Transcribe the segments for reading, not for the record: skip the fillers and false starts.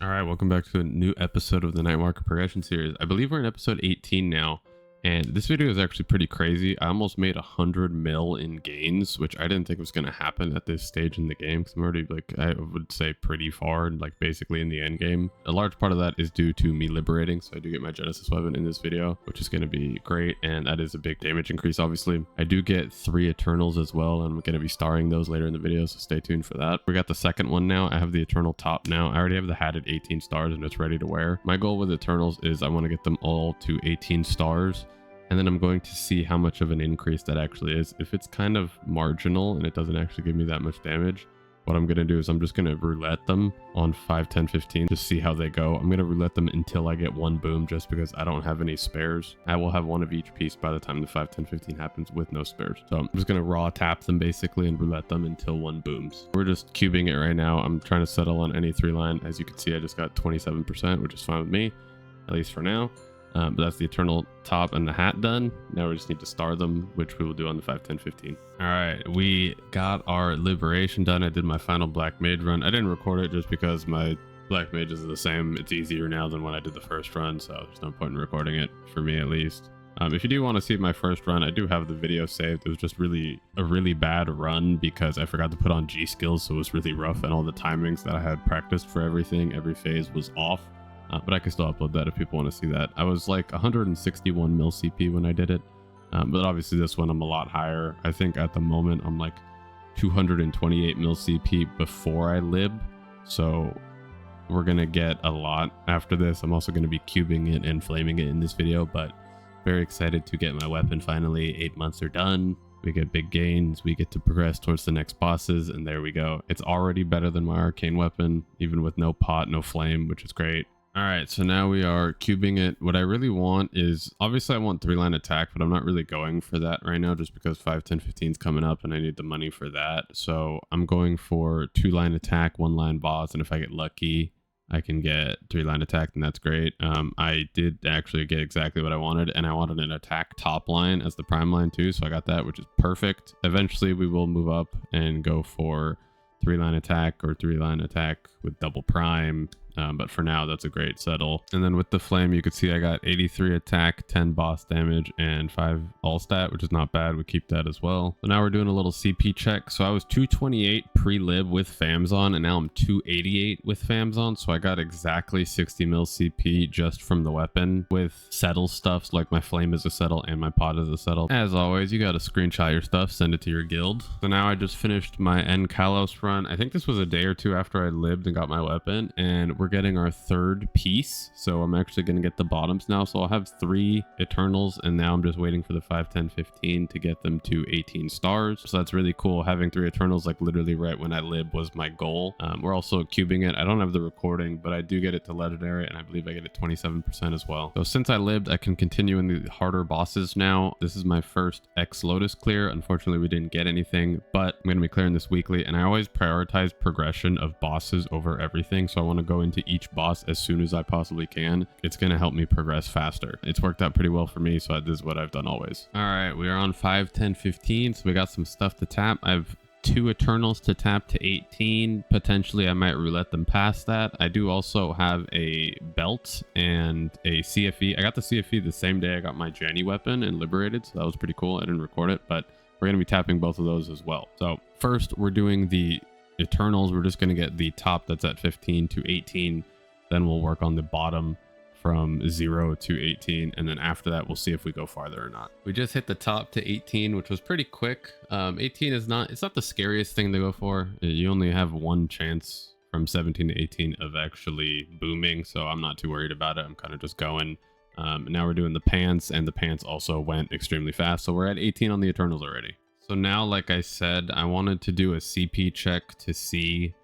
All right, welcome back to a new episode of the Night Market Progression Series. I believe we're in episode 18 now, and this video is actually pretty crazy. I almost made 100 mil in gains, which I didn't think was going to happen at this stage in the game, because I'm already, like, I would say pretty far, like, basically in the end game. A large part of that is due to me liberating, so I do get my Genesis weapon in this video, which is going to be great, and that is a big damage increase, obviously. I do get 3 Eternals as well, and I'm going to be starring those later in the video, so stay tuned for that. We got the second one now. I have the Eternal top now. I already have the hat at 18 stars, and it's ready to wear. My goal with Eternals is I want to get them all to 18 stars, and then I'm going to see how much of an increase that actually is. If it's kind of marginal and it doesn't actually give me that much damage, what I'm going to do is I'm just going to roulette them on 5, 10, 15 to see how they go. I'm going to roulette them until I get 1 boom, just because I don't have any spares. I will have 1 of each piece by the time the 5, 10, 15 happens with no spares. So I'm just going to raw tap them basically and roulette them until 1 booms. We're just cubing it right now. I'm trying to settle on any 3 line. As you can see, I just got 27%, which is fine with me, at least for now. But that's the Eternal top and the hat done. Now we just need to star them, which we will do on the 5, 10, 15. All right, we got our liberation done. I did my final Black Mage run. I didn't record it just because my Black Mages are the same. It's easier now than when I did the first run, so there's no point in recording it, for me at least. If you do want to see my first run, I do have the video saved. It was just a really bad run because I forgot to put on G skills, so it was really rough, and all the timings that I had practiced for everything, every phase was off. But I can still upload that if people want to see that. I was like 161 mil CP when I did it. But obviously this one I'm a lot higher. I think at the moment I'm like 228 mil CP before I lib. So we're going to get a lot after this. I'm also going to be cubing it and flaming it in this video. But very excited to get my weapon finally. 8 months are done. We get big gains. We get to progress towards the next bosses. And there we go. It's already better than my arcane weapon, even with no pot, no flame, which is great. All right, so now we are cubing it. What I really want is, obviously I want 3-line attack, but I'm not really going for that right now just because 5, 10, 15 is coming up and I need the money for that. So I'm going for 2-line attack, 1-line boss, and if I get lucky, I can get 3-line attack, and that's great. I did actually get exactly what I wanted, and I wanted an attack top line as the prime line too, so I got that, which is perfect. Eventually we will move up and go for 3-line attack or 3-line attack with double prime. But for now, that's a great settle. And then with the flame, you can see I got 83 attack, 10 boss damage, and 5 all stat, which is not bad. We keep that as well. So now we're doing a little CP check. So I was 228 pre-lib with FAMs on, and now I'm 288 with FAMs on. So I got exactly 60 mil CP just from the weapon with settle stuffs, like my flame is a settle and my pot is a settle. As always, you got to screenshot your stuff, send it to your guild. So now I just finished my End Kalos run. I think this was a day or 2 after I libbed and got my weapon, and we're getting our 3rd piece, so I'm actually going to get the bottoms now. So I'll have 3 Eternals, and now I'm just waiting for the 5, 10, 15 to get them to 18 stars. So that's really cool. Having 3 Eternals like literally right when I lib was my goal. We're also cubing it. I don't have the recording, but I do get it to legendary, and I believe I get it 27% as well. So since I libbed, I can continue in the harder bosses now. This is my first X Lotus clear. Unfortunately, we didn't get anything, but I'm going to be clearing this weekly, and I always prioritize progression of bosses over everything. So I want to go into each boss as soon as I possibly can. It's going to help me progress faster. It's worked out pretty well for me, so this is what I've done always. All right, we are on 5, 10, 15, so we got some stuff to tap. I have 2 Eternals to tap to 18. Potentially, I might roulette them past that. I do also have a belt and a CFE. I got the CFE the same day I got my Jenny weapon and liberated, so that was pretty cool. I didn't record it, but we're going to be tapping both of those as well. So first, we're doing the Eternals. We're just going to get the top that's at 15 to 18. Then we'll work on the bottom from 0 to 18, and then after that we'll see if we go farther or not. We just hit the top to 18, which was pretty quick. 18 is not the scariest thing to go for. You only have 1 chance from 17 to 18 of actually booming, so I'm not too worried about it. I'm kind of just going. Now we're doing the pants, and the pants also went extremely fast, so we're at 18 on the Eternals already. So now, like I said, I wanted to do a CP check to see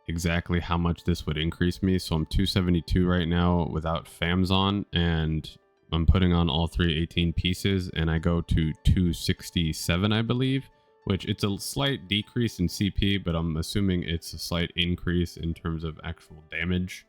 exactly how much this would increase me. So I'm 272 right now without FAMs on, and I'm putting on all 3 18 pieces, and I go to 267, I believe, which it's a slight decrease in CP, but I'm assuming it's a slight increase in terms of actual damage.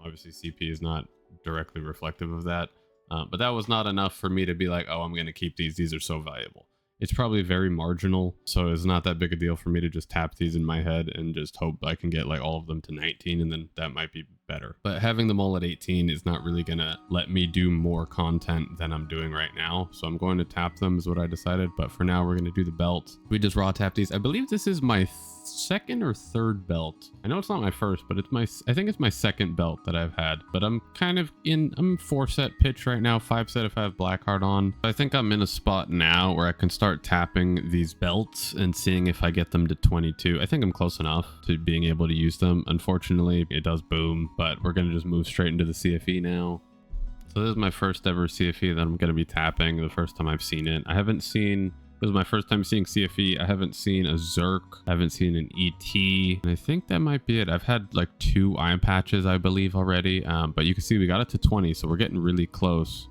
Obviously CP is not directly reflective of that, but that was not enough for me to be like, oh, I'm going to keep these are so valuable. It's probably very marginal, so it's not that big a deal for me to just tap these in my head and just hope I can get like all of them to 19, and then that might be better. But having them all at 18 is not really gonna let me do more content than I'm doing right now. So I'm going to tap them is what I decided. But for now, we're gonna do the belt. We just raw tap these. I believe this is my second or third belt. I know it's not my first, but I think it's my second belt that I've had. But I'm kind of I'm 4-set pitch right now, 5-set if I have Blackheart on. I think I'm in a spot now where I can start tapping these belts and seeing if I get them to 22. I think I'm close enough to being able to use them. Unfortunately, it does boom, but we're gonna just move straight into the CFE now. So this is my first ever CFE that I'm gonna be tapping, the first time I've seen it. This is my first time seeing CFE. I haven't seen a Zerk. I haven't seen an ET. And I think that might be it. I've had like 2 eye patches, I believe, already. But you can see we got it to 20, so we're getting really close.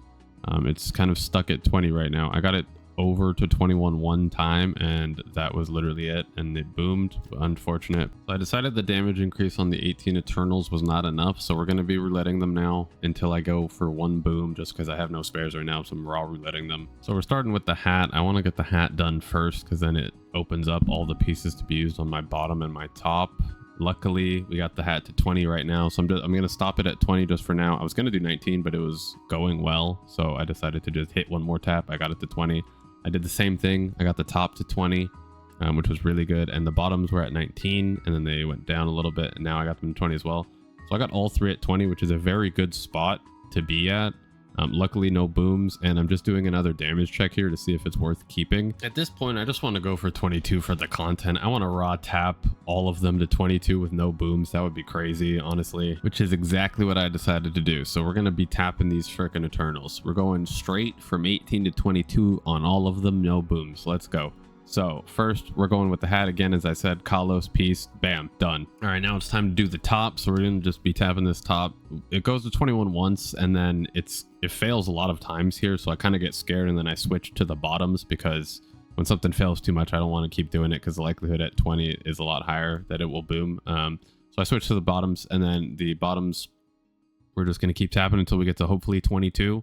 It's kind of stuck at 20 right now. I got it over to 21 one time, and that was literally it, and it boomed. Unfortunate. So I decided the damage increase on the 18 Eternals was not enough, so we're going to be rouletting them now until I go for 1 boom, just because I have no spares right now, so I'm raw rouletting them. So we're starting with the hat. I want to get the hat done first, because then it opens up all the pieces to be used on my bottom and my top. Luckily, we got the hat to 20 right now, so I'm going to stop it at 20 just for now. I was going to do 19, but it was going well, so I decided to just hit 1 more tap. I got it to 20. I did the same thing. I got the top to 20, which was really good, and the bottoms were at 19, and then they went down a little bit, and now I got them to 20 as well. So I got all 3 at 20, which is a very good spot to be at. Luckily, no booms, and I'm just doing another damage check here to see if it's worth keeping. At this point, I just want to go for 22 for the content. I want to raw tap all of them to 22 with no booms. That would be crazy, honestly, which is exactly what I decided to do. So we're going to be tapping these frickin' Eternals. We're going straight from 18 to 22 on all of them, no booms. Let's go. So first, we're going with the hat again. As I said, Kalos piece, bam, done. All right, now it's time to do the top. So we're going to just be tapping this top. It goes to 21 once, and then it fails a lot of times here. So I kind of get scared, and then I switch to the bottoms, because when something fails too much, I don't want to keep doing it, because the likelihood at 20 is a lot higher that it will boom. So I switch to the bottoms, and then the bottoms, we're just going to keep tapping until we get to hopefully 22.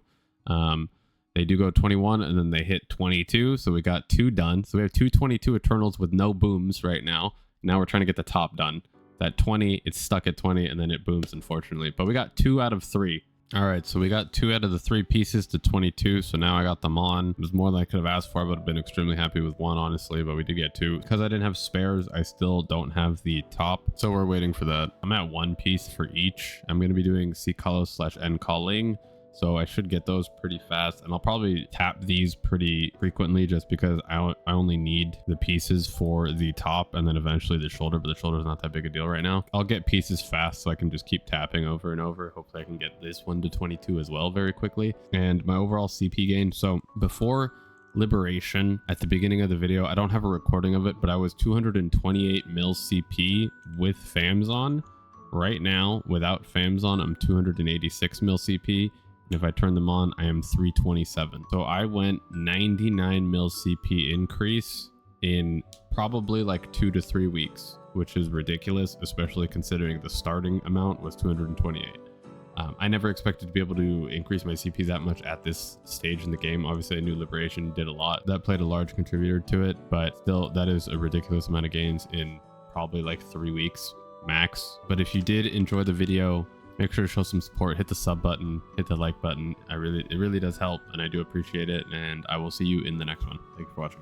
They do go 21, and then they hit 22. So we got 2 done. So we have 2 22 Eternals with no booms right now. Now we're trying to get the top done. That 20, it's stuck at 20, and then it booms, unfortunately. But we got 2 out of 3. All right, so we got 2 out of the 3 pieces to 22. So now I got them on. It was more than I could have asked for. I would have been extremely happy with 1, honestly, but we did get 2. Because I didn't have spares, I still don't have the top. So we're waiting for that. I'm at 1 piece for each. I'm going to be doing C-Kalos/N calling. So I should get those pretty fast, and I'll probably tap these pretty frequently, just because I only need the pieces for the top and then eventually the shoulder, but the shoulder is not that big a deal right now. I'll get pieces fast so I can just keep tapping over and over. Hopefully I can get this one to 22 as well very quickly. And my overall CP gain, so before Liberation at the beginning of the video, I don't have a recording of it, but I was 228 mil CP with FAMs on. Right now, without FAMs on, I'm 286 mil CP. If I turn them on, I am 327. So I went 99 mil CP increase in probably like 2 to 3 weeks, which is ridiculous, especially considering the starting amount was 228. I never expected to be able to increase my CP that much at this stage in the game. Obviously, I knew Liberation did a lot. That played a large contributor to it, but still, that is a ridiculous amount of gains in probably like 3 weeks max. But if you did enjoy the video, make sure to show some support. Hit the sub button, hit the like button. It really does help, and I do appreciate it. And I will see you in the next one. Thank you for watching.